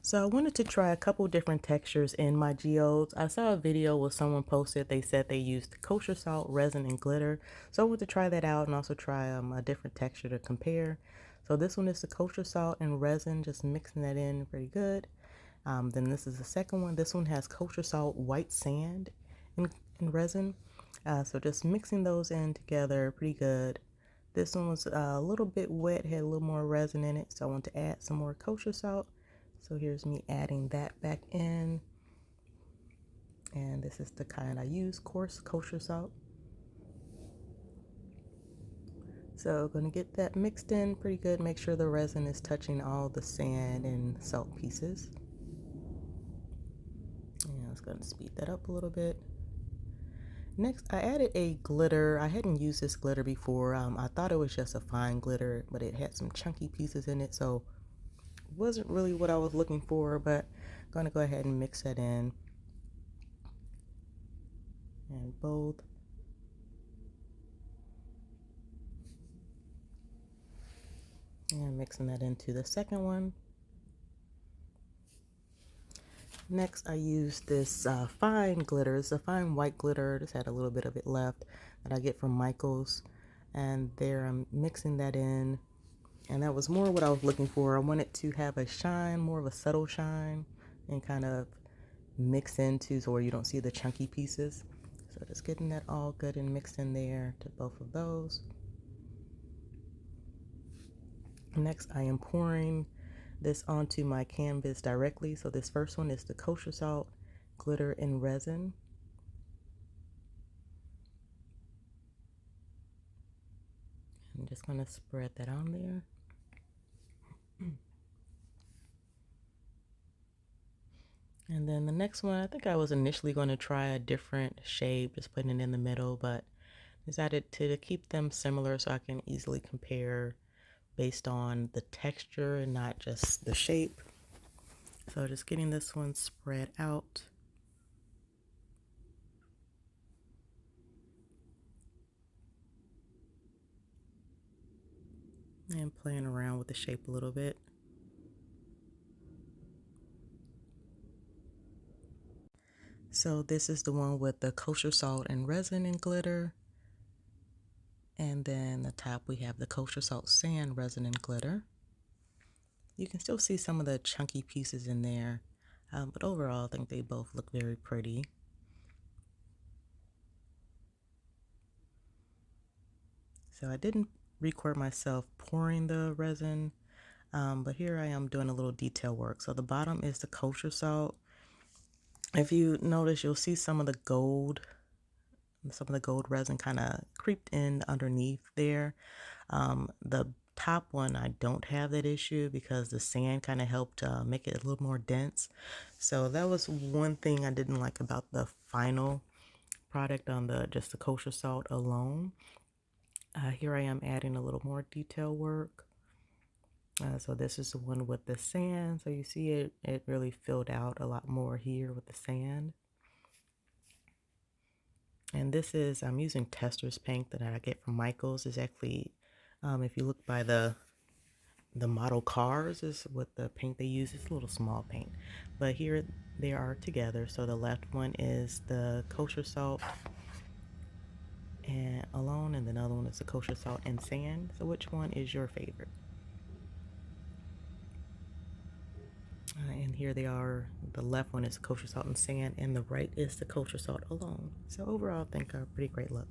So I wanted to try a couple different textures in my geodes. I saw a video where someone posted, they said they used kosher salt, resin, and glitter. So I wanted to try that out and also try a different texture to compare. So this one is the kosher salt and resin, just mixing that in pretty good. Then this is the second one. This one has kosher salt, white sand, and resin. So just mixing those in together pretty good. This one was a little bit wet, had a little more resin in it, so I want to add some more kosher salt. So here's me adding that back in. And this is the kind I use, coarse kosher salt. So going to get that mixed in pretty good. Make sure the resin is touching all the sand and salt pieces. And I was going to speed that up a little bit. Next, I added a glitter. I hadn't used this glitter before. I thought it was just a fine glitter, but it had some chunky pieces in it, so it wasn't really what I was looking for, but I'm going to go ahead and mix that in. And both. And mixing that into the second one. Next, I used this fine glitter. It's a fine white glitter. Just had a little bit of it left that I get from Michael's. And there I'm mixing that in. And that was more what I was looking for. I wanted to have a shine, more of a subtle shine, and kind of mix into so where you don't see the chunky pieces. So just getting that all good and mixed in there to both of those. Next, I am pouring this onto my canvas directly. So this first one is the kosher salt, glitter, and resin. I'm just going to spread that on there. And then the next one, I think I was initially going to try a different shape, just putting it in the middle, but decided to keep them similar so I can easily compare based on the texture and not just the shape. So just getting this one spread out. And playing around with the shape a little bit. So this is the one with the kosher salt and resin and glitter. And then the top we have the kosher salt, sand, resin, and glitter. You can still see some of the chunky pieces in there, but overall I think they both look very pretty. So I didn't record myself pouring the resin, but here I am doing a little detail work. So the bottom is the kosher salt. If you notice, you'll see some of the gold resin kind of creeped in underneath there. The top one, I don't have that issue because the sand kind of helped make it a little more dense. So that was one thing I didn't like about the final product on just the kosher salt alone. Here I am adding a little more detail work. So this is the one with the sand. So you see it really filled out a lot more here with the sand. And this is, I'm using Tester's paint that I get from Michael's. Is actually, if you look by the model cars is what the paint they use. It's a little small paint. But here they are together. So the left one is the kosher salt and alone, and the other one is the kosher salt and sand. So which one is your favorite? And here they are. The left one is kosher salt and sand, and the right is the kosher salt alone. So overall, I think a pretty great look.